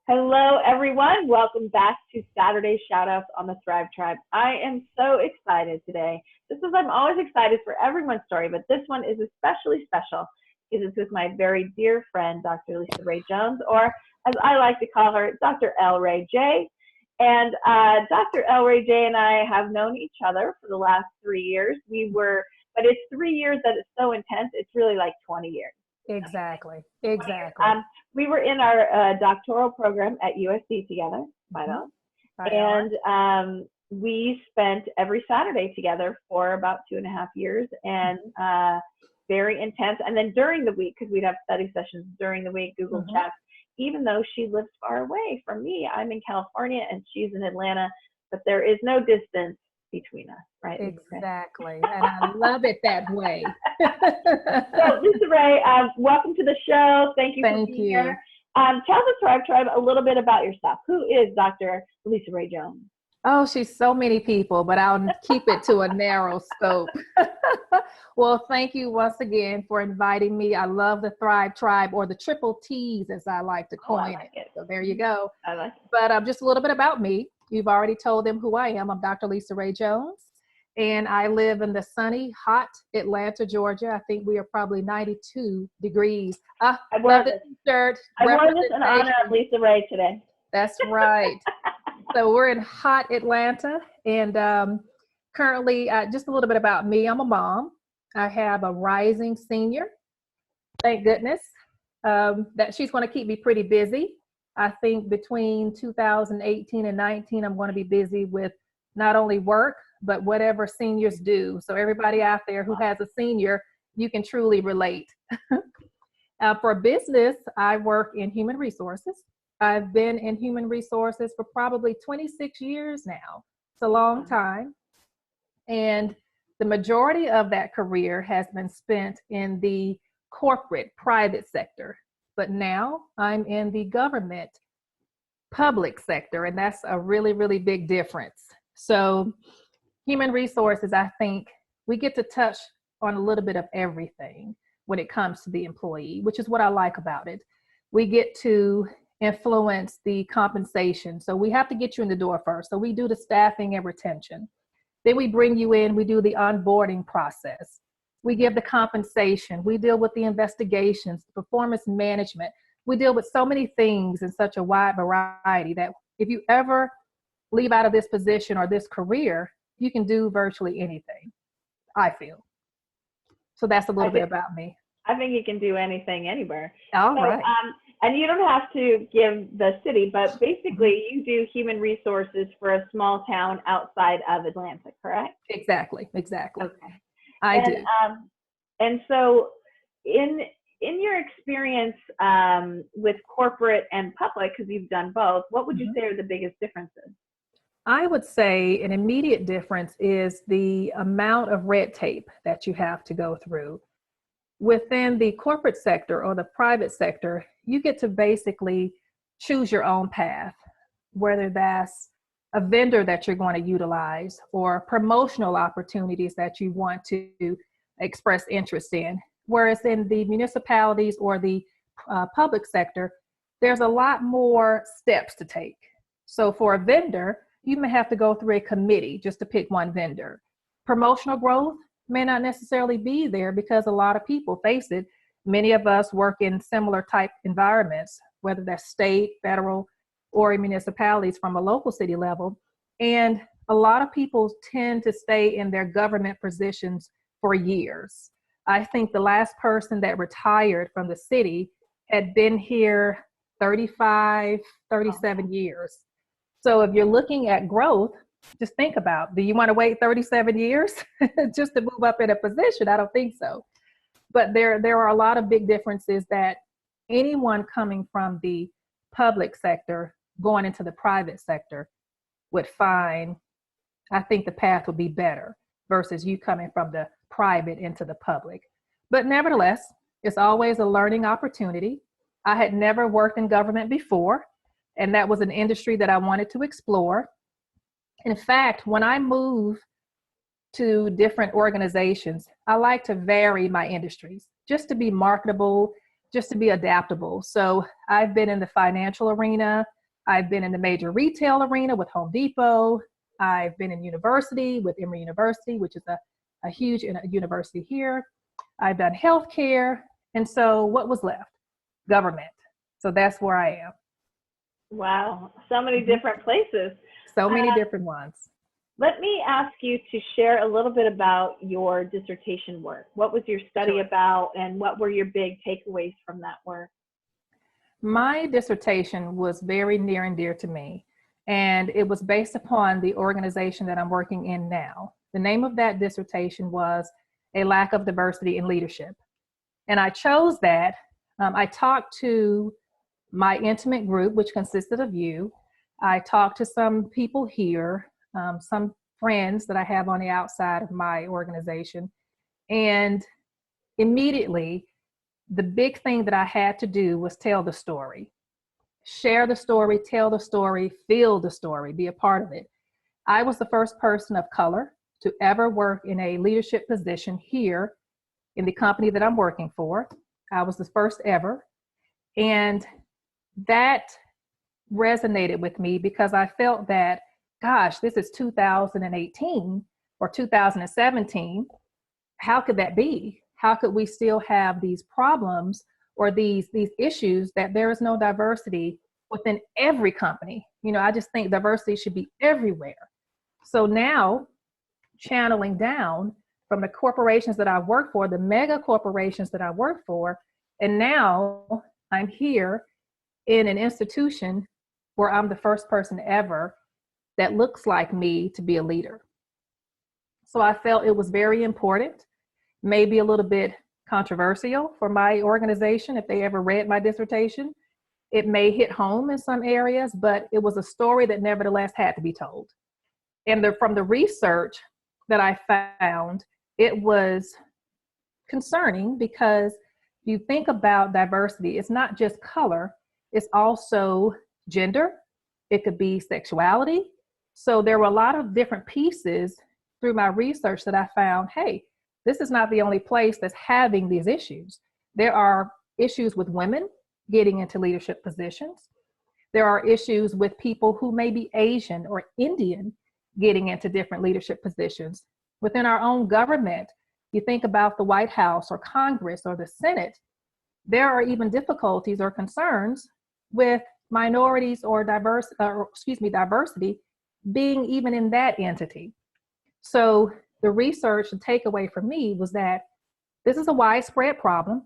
Hello, everyone. Welcome back to Saturday Shoutouts on the Thrive Tribe. I am so excited today. I'm always excited for everyone's story, but this one is especially special because it's with my very dear friend, Dr. LisaRae Jones, or as I like to call her, Dr. LRae J. And Dr. LRae J and I have known each other for the last 3 years. But it's 3 years that is so intense, it's really like 20 years. Exactly. We were in our doctoral program at USC together, right on. And we spent every Saturday together for about 2.5 years, and very intense. And then during the week, because we'd have study sessions during the week, Google Chats, even though she lives far away from me. I'm in California and she's in Atlanta, but there is no distance between us, right? Exactly. And I love it that way. So, LisaRae, welcome to the show. Thank you for being here. Tell the Thrive Tribe a little bit about yourself. Who is Dr. LisaRae Jones? Oh, she's so many people, but I'll keep it to a narrow scope. Well, thank you once again for inviting me. I love the Thrive Tribe, or the triple T's, as I like to coin it. So there you go. I like it. But just a little bit about me. You've already told them who I am. I'm Dr. LisaRae Jones, and I live in the sunny, hot Atlanta, Georgia. I think we are probably 92 degrees. I wore this shirt. I wore this in honor of LisaRae today. That's right. So we're in hot Atlanta, and currently, just a little bit about me. I'm a mom. I have a rising senior. Thank goodness that she's going to keep me pretty busy. I think between 2018 and 19, I'm going to be busy with not only work, but whatever seniors do. So everybody out there who has a senior, you can truly relate. For business, I work in human resources. I've been in human resources for probably 26 years now. It's a long time. And the majority of that career has been spent in the corporate private sector. But now I'm in the government public sector, and that's a really, really big difference. So human resources, I think we get to touch on a little bit of everything when it comes to the employee, which is what I like about it. We get to influence the compensation. So we have to get you in the door first. So we do the staffing and retention. Then we bring you in, we do the onboarding process. We give the compensation. We deal with the investigations, the performance management. We deal with so many things in such a wide variety that if you ever leave out of this position or this career, you can do virtually anything, I feel. So that's a little bit about me. I think you can do anything anywhere. All right. And you don't have to give the city, but basically you do human resources for a small town outside of Atlanta, correct? Exactly. Okay. I do. And so in your experience with corporate and public, because you've done both, what would you say are the biggest differences? I would say an immediate difference is the amount of red tape that you have to go through. Within the corporate sector or the private sector, you get to basically choose your own path, whether that's a vendor that you're going to utilize or promotional opportunities that you want to express interest in. Whereas in the municipalities or the public sector, there's a lot more steps to take. So for a vendor, you may have to go through a committee just to pick one vendor. Promotional growth may not necessarily be there because a lot of people face it. Many of us work in similar type environments, whether that's state, federal, or municipalities from a local city level. And a lot of people tend to stay in their government positions for years. I think the last person that retired from the city had been here 35, 37 years. So if you're looking at growth, just think about, do you want to wait 37 years just to move up in a position? I don't think so. But there are a lot of big differences that anyone coming from the public sector going into the private sector would find. I think the path would be better versus you coming from the private into the public. But nevertheless, it's always a learning opportunity. I had never worked in government before, and that was an industry that I wanted to explore. In fact, when I move to different organizations, I like to vary my industries just to be marketable, just to be adaptable. So I've been in the financial arena. I've been in the major retail arena with Home Depot. I've been in university with Emory University, which is a huge university here. I've done healthcare. And so what was left? Government. So that's where I am. Wow, so many different places. So many different ones. Let me ask you to share a little bit about your dissertation work. What was your study about, and what were your big takeaways from that work? My dissertation was very near and dear to me, and it was based upon the organization that I'm working in now. The name of that dissertation was A Lack of Diversity in Leadership. And I chose that. I talked to my intimate group, which consisted of you. I talked to some people here, some friends that I have on the outside of my organization. And immediately, the big thing that I had to do was tell the story. Share the story, tell the story, feel the story, be a part of it. I was the first person of color to ever work in a leadership position here in the company that I'm working for. I was the first ever. And that resonated with me because I felt that, gosh, this is 2018 or 2017. How could that be? How could we still have these problems or these issues that there is no diversity within every company? You know, I just think diversity should be everywhere. So now, channeling down from the corporations that I work for, the mega corporations that I work for, and now I'm here in an institution where I'm the first person ever that looks like me to be a leader. So I felt it was very important, maybe a little bit controversial for my organization. If they ever read my dissertation, it may hit home in some areas, but it was a story that nevertheless had to be told. And from the research that I found, it was concerning because you think about diversity, it's not just color, it's also gender, it could be sexuality. So there were a lot of different pieces through my research that I found, hey, this is not the only place that's having these issues. There are issues with women getting into leadership positions. There are issues with people who may be Asian or Indian getting into different leadership positions. Within our own government, you think about the White House or Congress or the Senate, there are even difficulties or concerns with minorities or diversity being even in that entity. So the research and takeaway for me was that this is a widespread problem.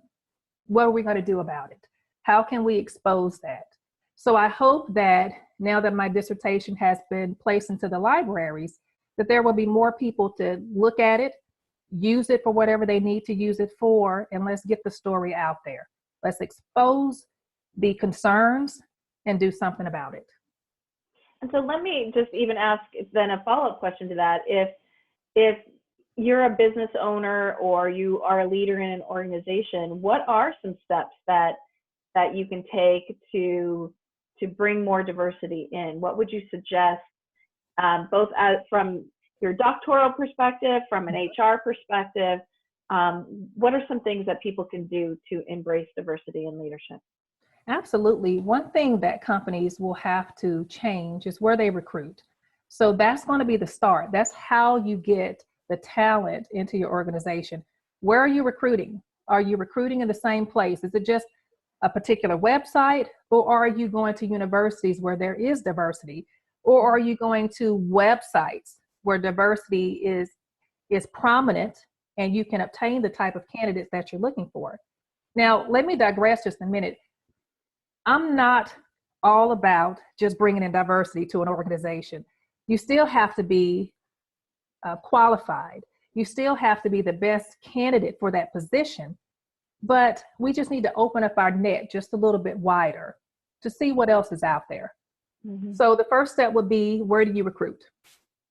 What are we going to do about it? How can we expose that? So I hope that now that my dissertation has been placed into the libraries, that there will be more people to look at it, use it for whatever they need to use it for, and let's get the story out there. Let's expose the concerns and do something about it. And so let me just even ask then a follow-up question to that. If you're a business owner or you are a leader in an organization, what are some steps that you can take to bring more diversity in? What would you suggest, both from your doctoral perspective, from an HR perspective? What are some things that people can do to embrace diversity in leadership? Absolutely. One thing that companies will have to change is where they recruit. So that's going to be the start. That's how you get the talent into your organization. Where are you recruiting? Are you recruiting in the same place? Is it just a particular website, or are you going to universities where there is diversity? Or are you going to websites where diversity is prominent and you can obtain the type of candidates that you're looking for? Now, let me digress just a minute. I'm not all about just bringing in diversity to an organization. You still have to be qualified. You still have to be the best candidate for that position. But we just need to open up our net just a little bit wider to see what else is out there. Mm-hmm. So the first step would be, where do you recruit?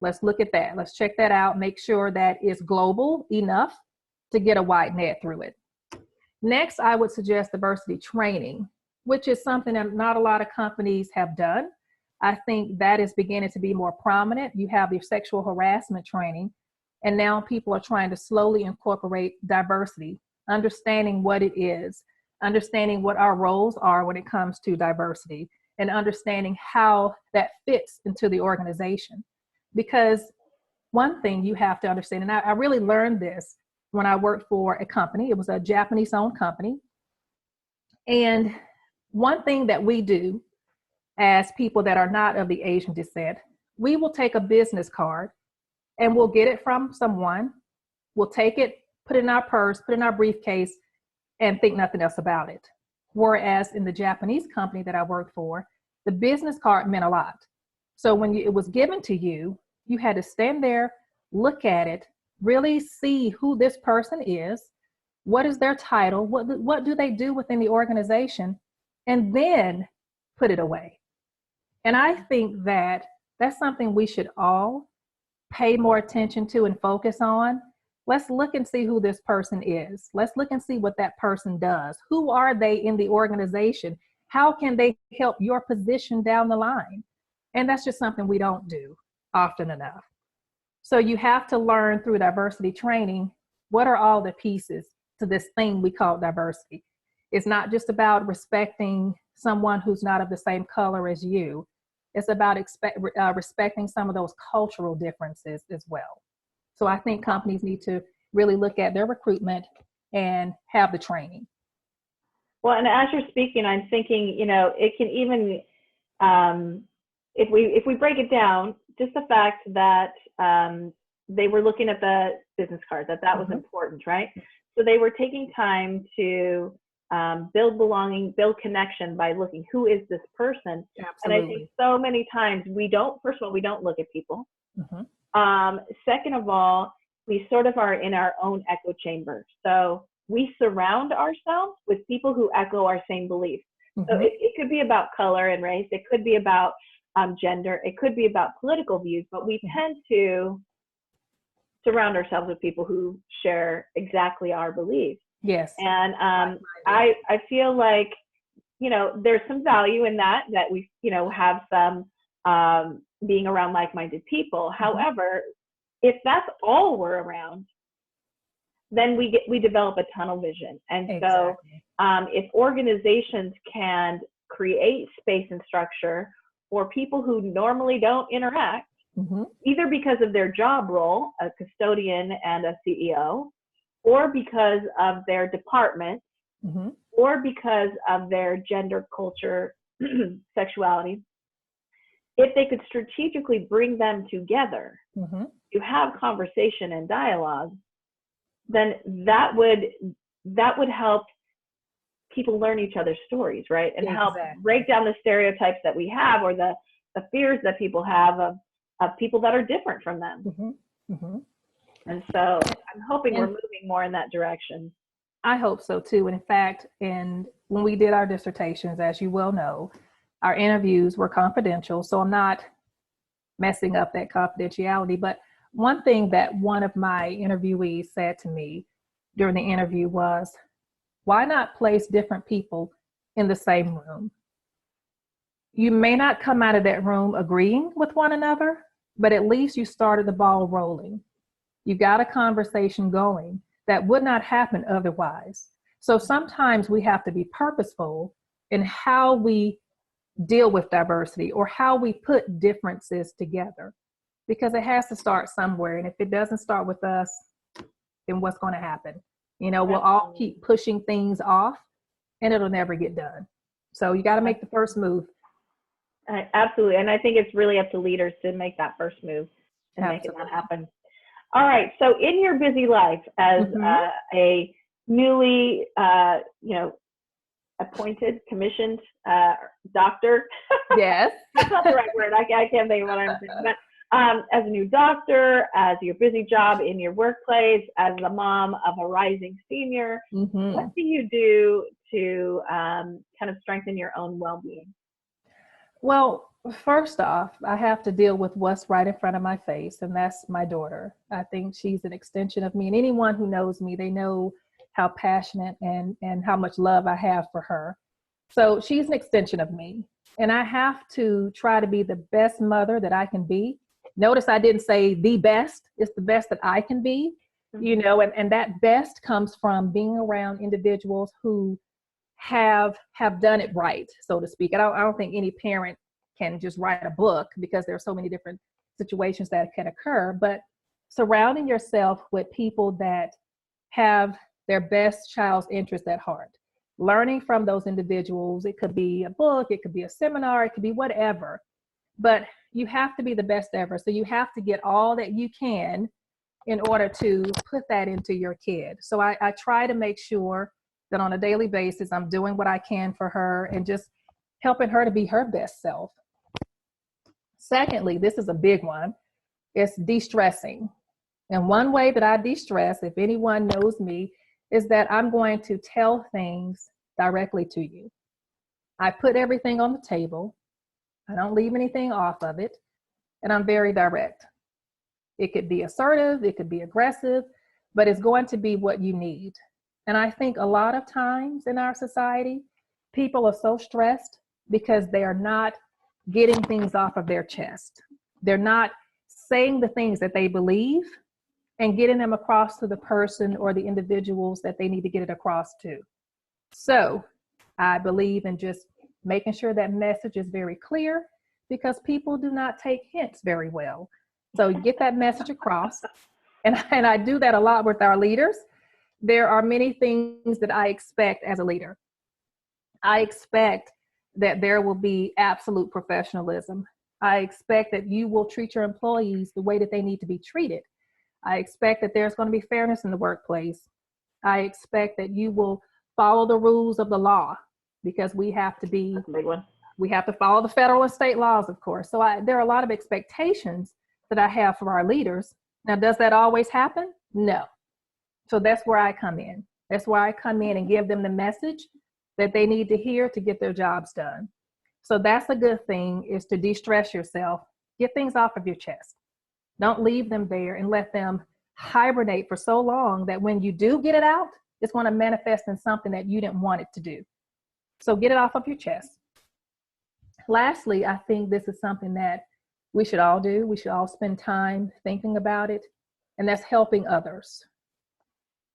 Let's look at that. Let's check that out. Make sure that it's global enough to get a wide net through it. Next, I would suggest diversity training, which is something that not a lot of companies have done. I think that is beginning to be more prominent. You have your sexual harassment training, and now people are trying to slowly incorporate diversity, understanding what it is, understanding what our roles are when it comes to diversity, and understanding how that fits into the organization. Because one thing you have to understand, and I really learned this when I worked for a company, it was a Japanese-owned company. And one thing that we do as people that are not of the Asian descent, we will take a business card and we'll get it from someone. We'll take it, put it in our purse, put it in our briefcase, and think nothing else about it. Whereas in the Japanese company that I worked for, the business card meant a lot. So when it was given to you, you had to stand there, look at it, really see who this person is, what is their title, what do they do within the organization, and then put it away. And I think that that's something we should all pay more attention to and focus on. Let's look and see who this person is. Let's look and see what that person does. Who are they in the organization? How can they help your position down the line? And that's just something we don't do often enough. So you have to learn through diversity training, what are all the pieces to this thing we call diversity? It's not just about respecting someone who's not of the same color as you. It's about respecting some of those cultural differences as well. So I think companies need to really look at their recruitment and have the training. Well, and as you're speaking, I'm thinking, it can even, if we break it down, just the fact that they were looking at the business card, that was important, right? So they were taking time to build belonging, build connection by looking, who is this person? Absolutely. And I think so many times first of all, we don't look at people. Second of all, we sort of are in our own echo chamber. So we surround ourselves with people who echo our same beliefs. So it could be about color and race. It could be about gender. It could be about political views, but we tend to surround ourselves with people who share exactly our beliefs. Yes. And I feel like, there's some value in that we, have some being around like-minded people. However, if that's all we're around, then we develop a tunnel vision. And so if organizations can create space and structure for people who normally don't interact, either because of their job role, a custodian and a CEO, or because of their department, or because of their gender, culture, sexuality, if they could strategically bring them together to have conversation and dialogue, then that would help people learn each other's stories, right? And help break down the stereotypes that we have, or the fears that people have of people that are different from them. And so I'm hoping we're moving more in that direction. I hope so too. And in fact, when we did our dissertations, as you well know, our interviews were confidential. So I'm not messing up that confidentiality. But one thing that one of my interviewees said to me during the interview was, why not place different people in the same room? You may not come out of that room agreeing with one another, but at least you started the ball rolling. You got a conversation going that would not happen otherwise. So sometimes we have to be purposeful in how we deal with diversity, or how we put differences together, because it has to start somewhere. And if it doesn't start with us, then what's going to happen? We'll all keep pushing things off and it'll never get done. So you got to make the first move. Absolutely. And I think it's really up to leaders to make that first move and make it not happen. All right. So in your busy life as a newly, appointed, commissioned doctor. Yes. That's not the right word. I can't think of what I'm saying. But as a new doctor, as your busy job in your workplace, as the mom of a rising senior, what do you do to kind of strengthen your own well-being? Well, first off, I have to deal with what's right in front of my face, and that's my daughter. I think she's an extension of me, and anyone who knows me, they know how passionate and how much love I have for her. So she's an extension of me, and I have to try to be the best mother that I can be. Notice I didn't say the best, it's the best that I can be, and that best comes from being around individuals who have done it right, so to speak. I don't think any parent can just write a book, because there are so many different situations that can occur. But surrounding yourself with people that have their best child's interest at heart, learning from those individuals. It could be a book, it could be a seminar, it could be whatever, but you have to be the best ever. So you have to get all that you can in order to put that into your kid. So I try to make sure that on a daily basis, I'm doing what I can for her and just helping her to be her best self. Secondly, this is a big one, it's de-stressing. And one way that I de-stress, if anyone knows me, is that I'm going to tell things directly to you. I put everything on the table. I don't leave anything off of it. And I'm very direct. It could be assertive, it could be aggressive, but it's going to be what you need. And I think a lot of times in our society, people are so stressed because they are not getting things off of their chest. They're not saying the things that they believe and getting them across to the person or the individuals that they need to get it across to. So I believe in just making sure that message is very clear, because people do not take hints very well. So get that message across. And I do that a lot with our leaders. There are many things that I expect as a leader. I expect that there will be absolute professionalism. I expect that you will treat your employees the way that they need to be treated. I expect that there's going to be fairness in the workplace. I expect that you will follow the rules of the law, because we have to be, That's a big one. we have to follow the federal and state laws, of course. So there are a lot of expectations that I have for our leaders. Now, does that always happen? No. So that's where I come in. That's where I come in and give them the message that they need to hear to get their jobs done. So that's a good thing, is to de-stress yourself, get things off of your chest. Don't leave them there and let them hibernate for so long that when you do get it out, it's going to manifest in something that you didn't want it to do. So get it off of your chest. Lastly, I think this is something that we should all do. We should all spend time thinking about it, and that's helping others.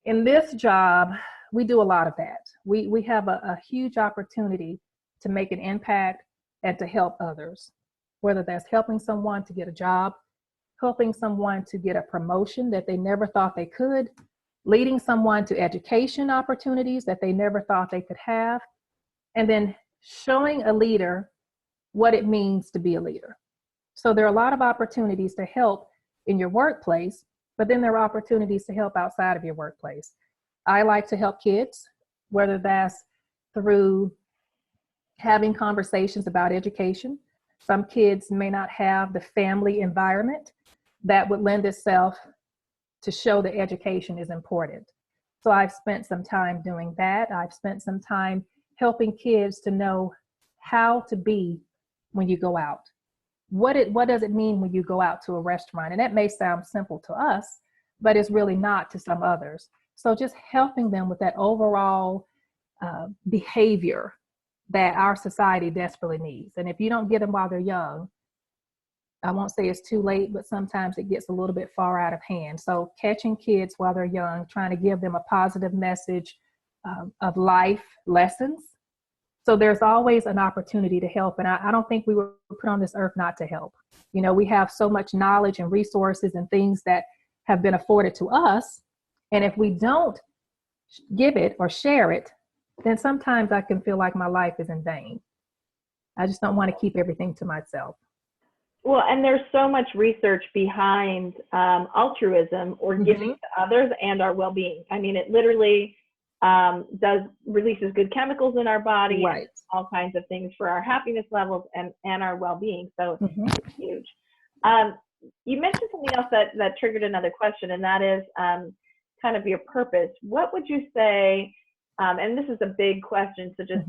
In this job, we do a lot of that. We have a huge opportunity to make an impact and to help others, whether that's helping someone to get a job, helping someone to get a promotion that they never thought they could, leading someone to education opportunities that they never thought they could have, and then showing a leader what it means to be a leader. So there are a lot of opportunities to help in your workplace, but then there are opportunities to help outside of your workplace. I like to help kids, whether that's through having conversations about education. Some kids may not have the family environment that would lend itself to show that education is important. So I've spent some time doing that. I've spent some time helping kids to know how to be when you go out. What does it mean when you go out to a restaurant? And that may sound simple to us, but it's really not to some others. So just helping them with that overall behavior that our society desperately needs. And if you don't get them while they're young, I won't say it's too late, but sometimes it gets a little bit far out of hand. So catching kids while they're young, trying to give them a positive message of life lessons. So there's always an opportunity to help. And I don't think we were put on this earth not to help. You know, we have so much knowledge and resources and things that have been afforded to us. And if we don't give it or share it, then sometimes I can feel like my life is in vain. I just don't want to keep everything to myself. Well, and there's so much research behind altruism or giving to others and our well-being. I mean, it literally releases good chemicals in our body, right, all kinds of things for our happiness levels and our well-being. So it's huge. You mentioned something else that triggered another question, and that is kind of your purpose. What would you say, and this is a big question, so just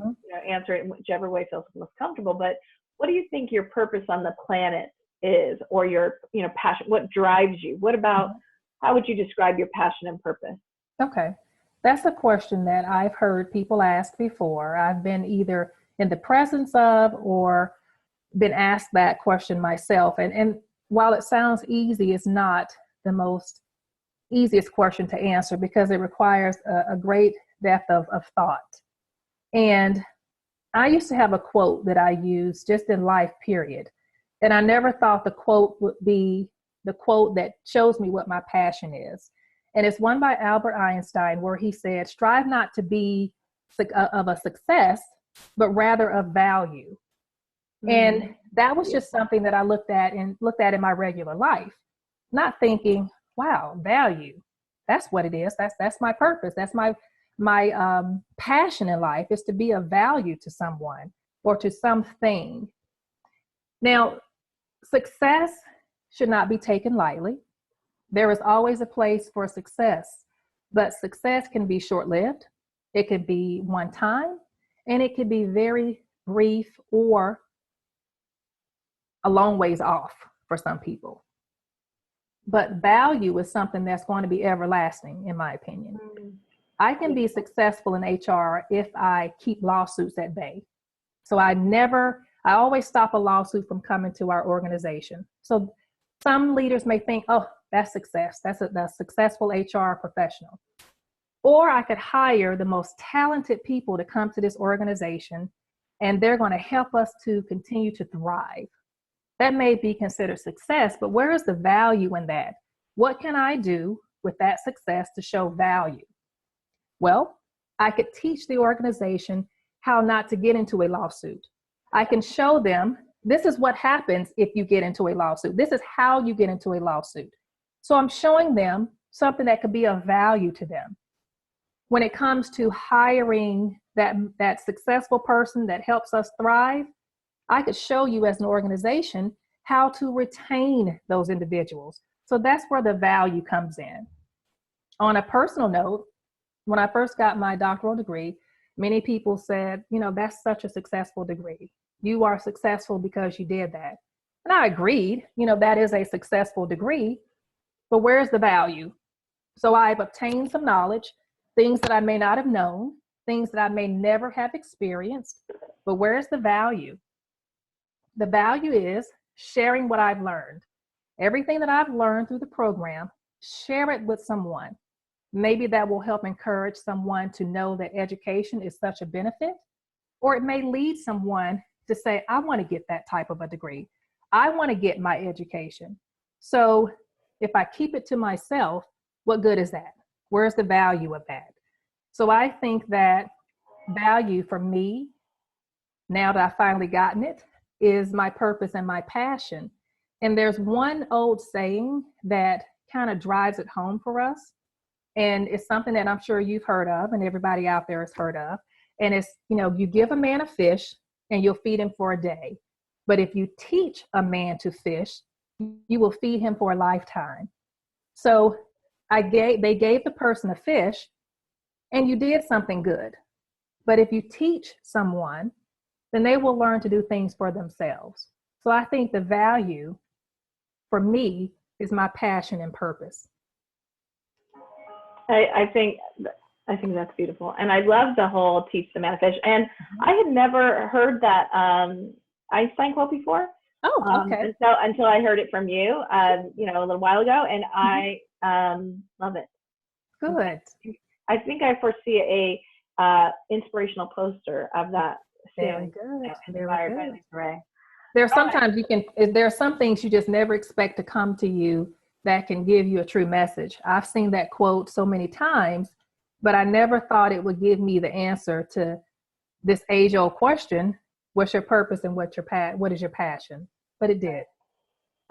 answer it in whichever way feels most comfortable, but what do you think your purpose on the planet is, or your passion? What drives you? What about, how would you describe your passion and purpose? Okay. That's a question that I've heard people ask before. I've been either in the presence of or been asked that question myself. And while it sounds easy, it's not the most easiest question to answer, because it requires a great depth of thought. And I used to have a quote that I used just in life, period. And I never thought the quote would be the quote that shows me what my passion is. And it's one by Albert Einstein, where he said, strive not to be of a success, but rather of value. And that was just something that I looked at in my regular life, not thinking, wow, value, that's what it is. That's my purpose. That's my passion in life, is to be of value to someone or to something. Now, success should not be taken lightly. There is always a place for success, but success can be short-lived. It could be one time, and it could be very brief or a long ways off for some people. But value is something that's going to be everlasting, in my opinion. I can be successful in HR if I keep lawsuits at bay. So I always stop a lawsuit from coming to our organization. So some leaders may think, oh, that's success. That's a successful HR professional. Or I could hire the most talented people to come to this organization, and they're going to help us to continue to thrive. That may be considered success, but where is the value in that? What can I do with that success to show value? Well, I could teach the organization how not to get into a lawsuit. I can show them, this is what happens if you get into a lawsuit. This is how you get into a lawsuit. So I'm showing them something that could be of value to them. When it comes to hiring that successful person that helps us thrive, I could show you as an organization how to retain those individuals. So that's where the value comes in. On a personal note, when I first got my doctoral degree, many people said, that's such a successful degree. You are successful because you did that. And I agreed, that is a successful degree, but where's the value? So I've obtained some knowledge, things that I may not have known, things that I may never have experienced, but where's the value? The value is sharing what I've learned. Everything that I've learned through the program, share it with someone. Maybe that will help encourage someone to know that education is such a benefit, or it may lead someone to say, I want to get that type of a degree. I want to get my education. So if I keep it to myself, what good is that? Where's the value of that? So I think that value for me, now that I've finally gotten it, is my purpose and my passion. And there's one old saying that kind of drives it home for us. And it's something that I'm sure you've heard of and everybody out there has heard of. And it's, you give a man a fish and you'll feed him for a day. But if you teach a man to fish, you will feed him for a lifetime. So they gave the person a fish and you did something good. But if you teach someone, then they will learn to do things for themselves. So I think the value for me is my passion and purpose. I think that's beautiful. And I love the whole teach the man fish. And I had never heard that Einstein quote before. Oh, okay. Until I heard it from you, a little while ago, and I love it. Good. I think I foresee a inspirational poster of that. Very good. Inspired by LisaRae. There are some things you just never expect to come to you that can give you a true message. I've seen that quote so many times, but I never thought it would give me the answer to this age-old question: what's your purpose and what is your passion? But it did.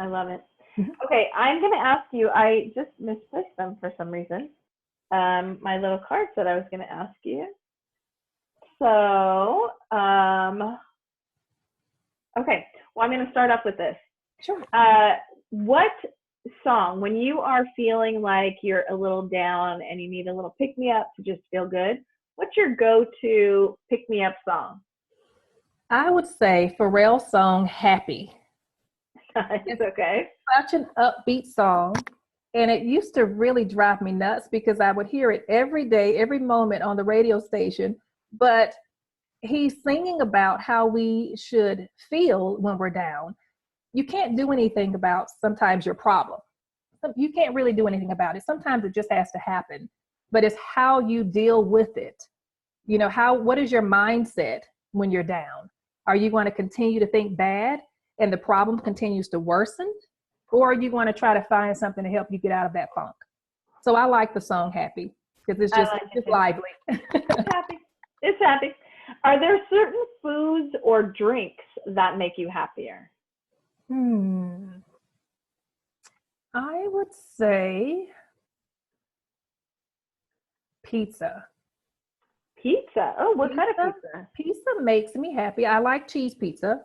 I love it. Okay, I'm going to ask you. I just misplaced them for some reason. My little cards that I was going to ask you. So, okay. Well, I'm going to start off with this. Sure. What song, when you are feeling like you're a little down and you need a little pick-me-up to just feel good, what's your go-to pick-me-up song? I would say Pharrell's song, Happy. It's okay. Such an upbeat song. And it used to really drive me nuts because I would hear it every day, every moment on the radio station. But he's singing about how we should feel when we're down. You can't do anything about sometimes your problem. You can't really do anything about it. Sometimes it just has to happen. But it's how you deal with it. You know, what is your mindset when you're down? Are you going to continue to think bad and the problem continues to worsen? Or are you going to try to find something to help you get out of that funk? So I like the song Happy because it's just, it's lively. It's happy. It's happy. Are there certain foods or drinks that make you happier? I would say pizza. Pizza. Oh, what kind of pizza? Pizza makes me happy. I like cheese pizza.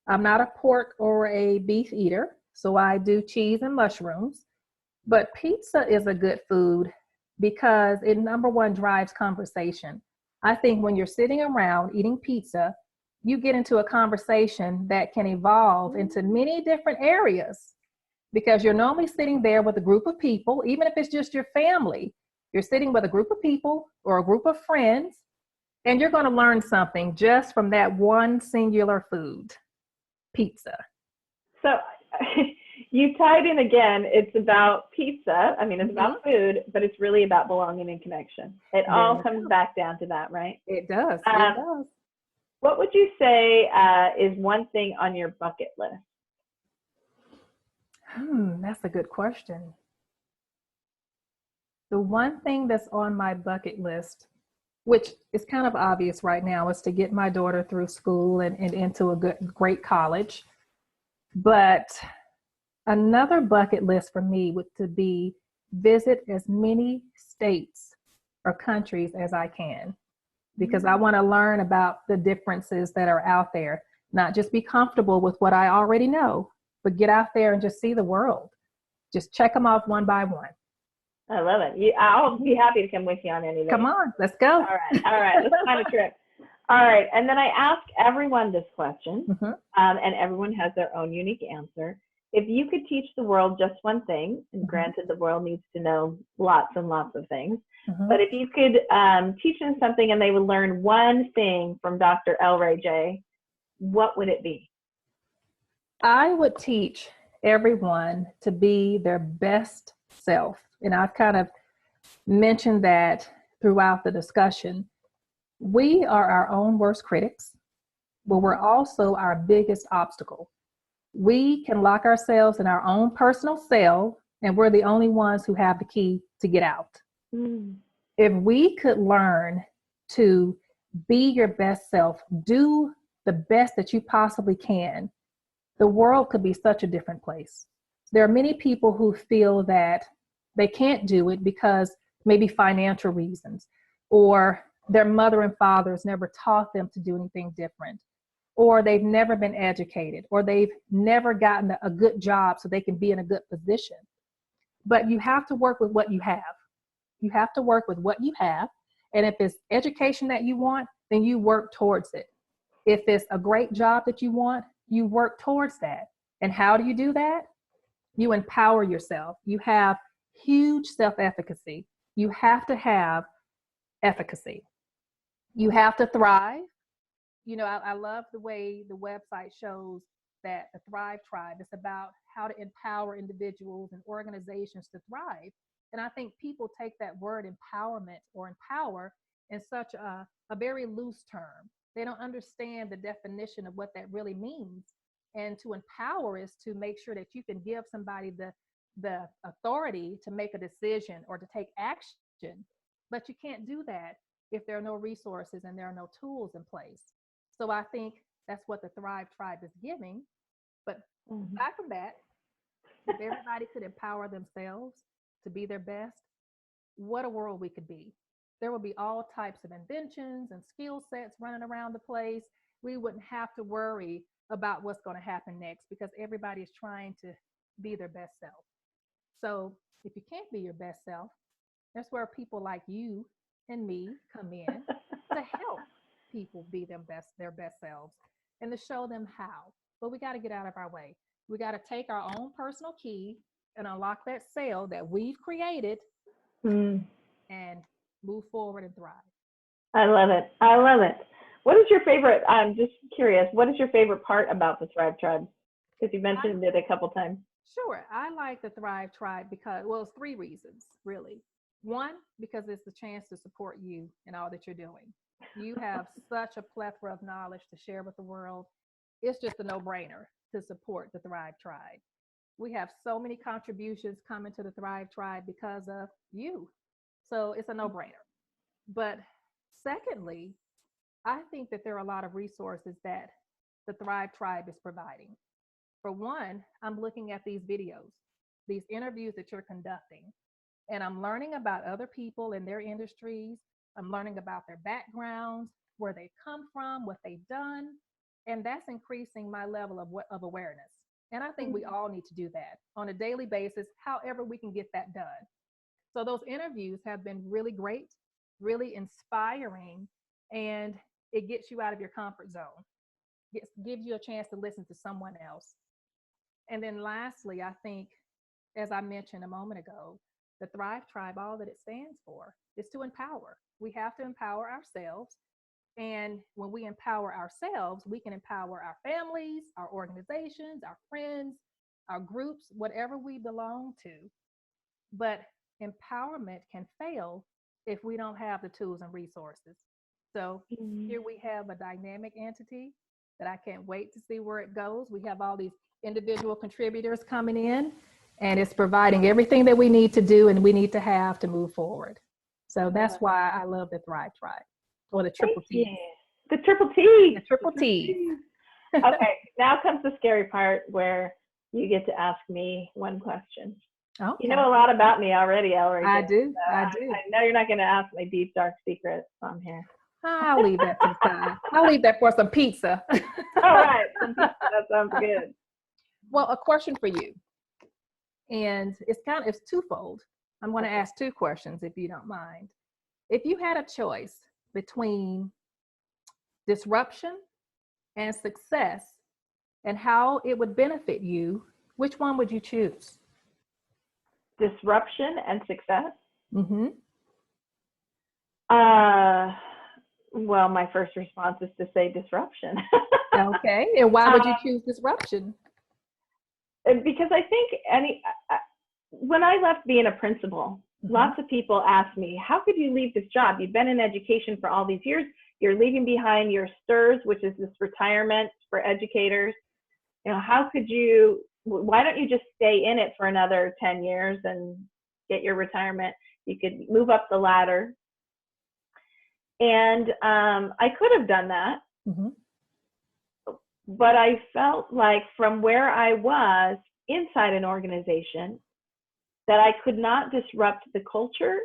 I'm not a pork or a beef eater, so I do cheese and mushrooms. But pizza is a good food because it, number one, drives conversation. I think when you're sitting around eating pizza, you get into a conversation that can evolve into many different areas because you're normally sitting there with a group of people, even if it's just your family. You're sitting with a group of people or a group of friends, and you're going to learn something just from that one singular food, pizza. So you tied in again. It's about pizza. I mean, it's about food, but it's really about belonging and connection. It all comes back down to that, right? It does. It does. What would you say is one thing on your bucket list? That's a good question. The one thing that's on my bucket list, which is kind of obvious right now, is to get my daughter through school and into a great college. But another bucket list for me would to be visit as many states or countries as I can, because I want to learn about the differences that are out there, not just be comfortable with what I already know, but get out there and just see the world. Just check them off one by one. I love it. I'll be happy to come with you on any of those. Come on, let's go. All right, let's find a trip. All right, and then I ask everyone this question, and everyone has their own unique answer. If you could teach the world just one thing, and granted the world needs to know lots and lots of things, but if you could teach them something and they would learn one thing from Dr. LisaRae, what would it be? I would teach everyone to be their best self. And I've kind of mentioned that throughout the discussion. We are our own worst critics, but we're also our biggest obstacle. We can lock ourselves in our own personal cell, and we're the only ones who have the key to get out. If we could learn to be your best self, do the best that you possibly can, the world could be such a different place. There are many people who feel that they can't do it because maybe financial reasons, or their mother and fathers never taught them to do anything different, or they've never been educated, or they've never gotten a good job so they can be in a good position. But you have to work with what you have. You have to work with what you have. And if it's education that you want, then you work towards it. If it's a great job that you want, you work towards that. And how do you do that? You empower yourself. You have huge self-efficacy. You have to have efficacy. You have to thrive. You know, I love the way the website shows that the Thrive Tribe is about how to empower individuals and organizations to thrive. And I think people take that word empowerment or empower in such a very loose term. They don't understand the definition of what that really means. And to empower is to make sure that you can give somebody the authority to make a decision or to take action. But you can't do that if there are no resources and there are no tools in place. So I think that's what the Thrive Tribe is giving. But aside from that, if everybody could empower themselves to be their best, what a world we could be. There would be all types of inventions and skill sets running around the place. We wouldn't have to worry about what's going to happen next because everybody is trying to be their best self. So if you can't be your best self, that's where people like you and me come in to help people be their best selves and to show them how. But we got to get out of our way. We got to take our own personal key and unlock that cell that we've created and move forward and thrive. I love it. I love it. What is your favorite? I'm just curious. What is your favorite part about the Thrive Tribe? Because you mentioned it a couple times. Sure. I like the Thrive Tribe because, well, it's 3 reasons, really. 1, because it's the chance to support you in all that you're doing. You have such a plethora of knowledge to share with the world. It's just a no-brainer to support the Thrive Tribe. We have so many contributions coming to the Thrive Tribe because of you. So it's a no-brainer. But secondly, I think that there are a lot of resources that the Thrive Tribe is providing. For one, I'm looking at these videos, these interviews that you're conducting, and I'm learning about other people in their industries. I'm learning about their backgrounds, where they've come from, what they've done, and that's increasing my level of awareness. And I think we all need to do that on a daily basis, however we can get that done. So those interviews have been really great, really inspiring, and it gets you out of your comfort zone. Gives you a chance to listen to someone else. And then lastly, I think, as I mentioned a moment ago, the Thrive Tribe, all that it stands for is to empower. We have to empower ourselves. And when we empower ourselves, we can empower our families, our organizations, our friends, our groups, whatever we belong to. But empowerment can fail if we don't have the tools and resources. So here we have a dynamic entity that I can't wait to see where it goes. We have all these individual contributors coming in, and it's providing everything that we need to do and we need to have to move forward. So that's why I love the Thrive Tribe, or the triple T. The triple T. The triple T. Okay, now comes the scary part where you get to ask me one question. Okay. You know a lot about me already, LisaRae. I do. So I do. I know you're not going to ask my deep, dark secrets on here. I'll leave that to the side. I'll leave that for some pizza. All right. That sounds good. Well, a question for you. And it's twofold. I'm going to ask two questions if you don't mind. If you had a choice between disruption and success and how it would benefit you, which one would you choose? Disruption and success? Mm-hmm. Well, my first response is to say disruption. Okay. And why would you choose disruption? Because I think when I left being a principal, lots of people asked me, how could you leave this job? You've been in education for all these years. You're leaving behind your STRS, which is this retirement for educators. You know, why don't you just stay in it for another 10 years and get your retirement? You could move up the ladder. And I could have done that. Mm-hmm. But I felt like from where I was inside an organization that I could not disrupt the culture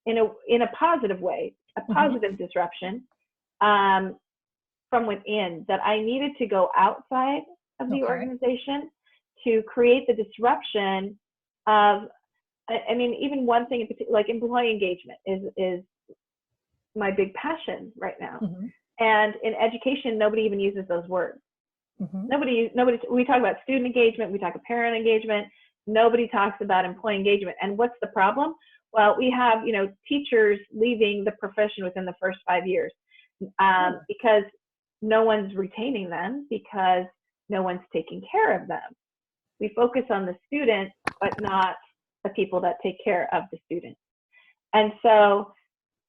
in a positive way, a positive disruption from within, that I needed to go outside of the organization to create the disruption of, I mean, even one thing in particular, like employee engagement is my big passion right now. And in education, nobody even uses those words. Nobody, we talk about student engagement, we talk about parent engagement, nobody talks about employee engagement. And what's the problem? Well, we have, teachers leaving the profession within the first 5 years because no one's retaining them, because no one's taking care of them. We focus on the student, but not the people that take care of the student. And so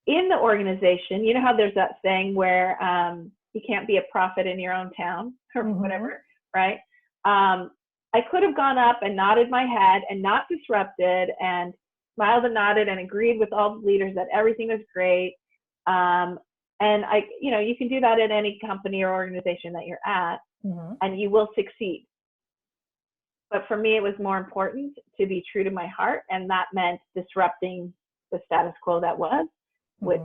in the organization, you know how there's that saying where you can't be a prophet in your own town or whatever, right? I could have gone up and nodded my head and not disrupted and smiled and nodded and agreed with all the leaders that everything was great. And you can do that at any company or organization that you're at, and you will succeed. But for me, it was more important to be true to my heart, and that meant disrupting the status quo that was, which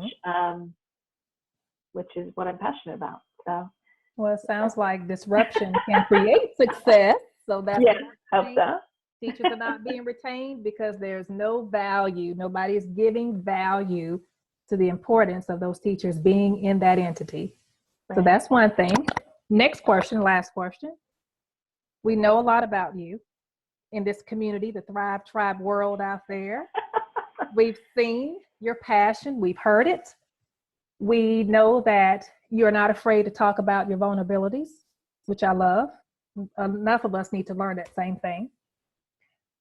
is what I'm passionate about. So, well, it sounds like disruption can create success. So that's hope so. Teachers are not being retained because there's no value. Nobody is giving value to the importance of those teachers being in that entity. Right. So that's one thing. Next question, last question. We know a lot about you in this community, the Thrive Tribe world out there. We've seen your passion. We've heard it. We know that you're not afraid to talk about your vulnerabilities, which I love. Enough of us need to learn that same thing.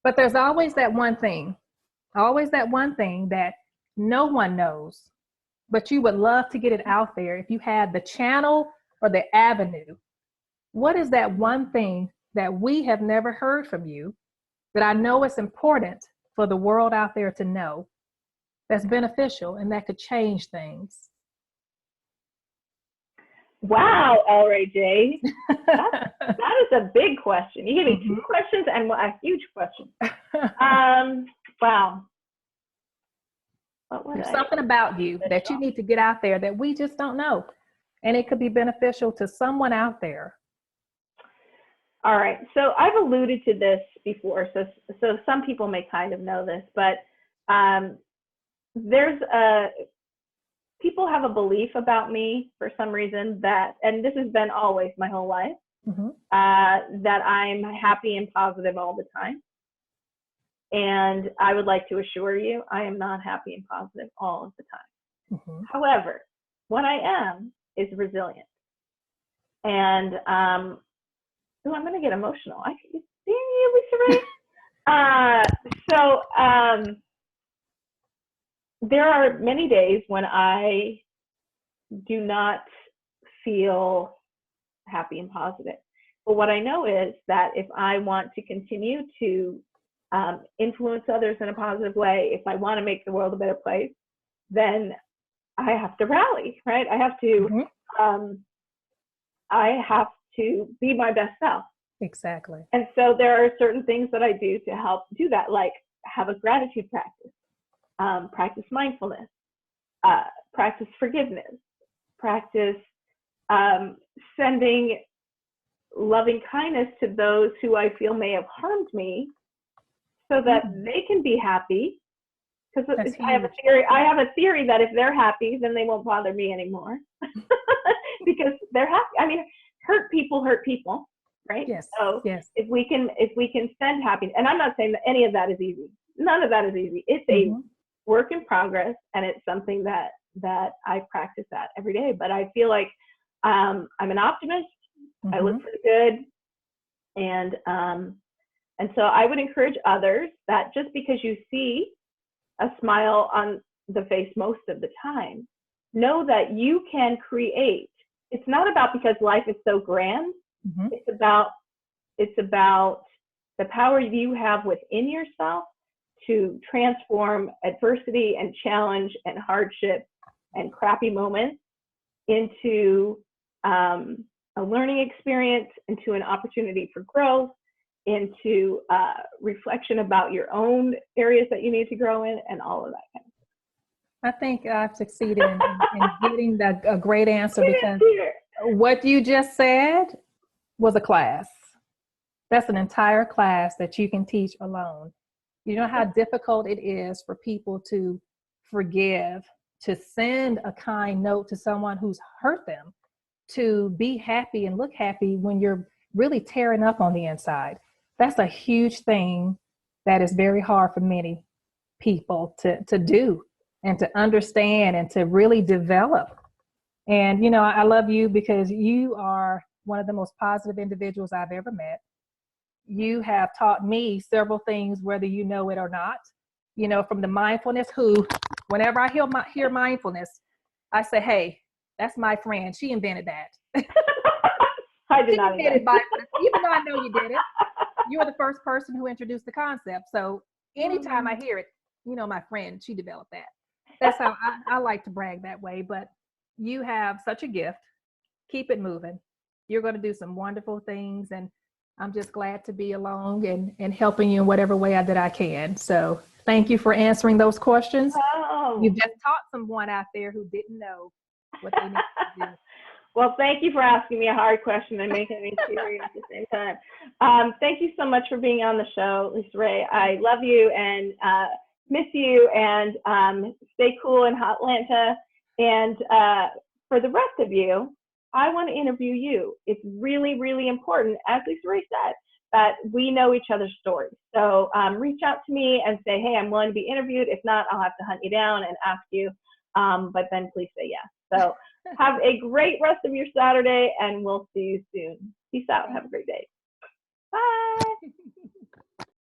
But there's always that one thing that no one knows but you would love to get it out there. If you had the channel or the avenue, what is that one thing that we have never heard from you that I know is important for the world out there to know, that's beneficial and that could change things? Wow, LisaRae J. That is a big question. You gave me two questions and a huge question. Wow. There's something about you that you need to get out there that we just don't know. And it could be beneficial to someone out there. All right. So I've alluded to this before. So some people may kind of know this, but people have a belief about me for some reason that, and this has been always my whole life, that I'm happy and positive all the time. And I would like to assure you, I am not happy and positive all of the time. However, what I am is resilient. And I'm going to get emotional. Dang you, LisaRae. There are many days when I do not feel happy and positive. But what I know is that if I want to continue to influence others in a positive way, if I want to make the world a better place, then I have to rally, right? I have to be my best self. Exactly. And so there are certain things that I do to help do that, like have a gratitude practice, practice mindfulness, practice forgiveness, practice sending loving kindness to those who I feel may have harmed me, so that they can be happy. Because I have a theory that if they're happy, then they won't bother me anymore. Because they're happy. I mean, hurt people, right? Yes. So yes. if we can send happiness, and I'm not saying that any of that is easy. None of that is easy. It's a work in progress, and it's something that I practice at every day. But I feel like I'm an optimist. I look for the good, and so I would encourage others that just because you see a smile on the face most of the time, know that you can create. It's not about because life is so grand. It's about the power you have within yourself to transform adversity and challenge and hardship and crappy moments into a learning experience, into an opportunity for growth, into reflection about your own areas that you need to grow in, and all of that kind of stuff. I think I've succeeded in getting a great answer, because what you just said was a class. That's an entire class that you can teach alone. You know how difficult it is for people to forgive, to send a kind note to someone who's hurt them, to be happy and look happy when you're really tearing up on the inside. That's a huge thing that is very hard for many people to do and to understand and to really develop. And, you know, I love you because you are one of the most positive individuals I've ever met. You have taught me several things, whether you know it or not, you know, from the mindfulness, whenever I hear mindfulness, I say, hey, that's my friend. She invented that. I did not invent mindfulness, even though I know you did it. You were the first person who introduced the concept. So anytime I hear it, you know, my friend, she developed that. That's how I like to brag that way. But you have such a gift. Keep it moving. You're going to do some wonderful things. And I'm just glad to be along and helping you in whatever way that I can. So thank you for answering those questions. Oh. You just taught someone out there who didn't know what they need to do. Well, thank you for asking me a hard question and making me serious at the same time. Thank you so much for being on the show, LisaRae. I love you and miss you, and stay cool in Atlanta. And for the rest of you, I want to interview you. It's really, really important, as LisaRae said, that we know each other's stories. So reach out to me and say, hey, I'm willing to be interviewed. If not, I'll have to hunt you down and ask you. But then please say yes. So have a great rest of your Saturday, and we'll see you soon. Peace out. Have a great day. Bye.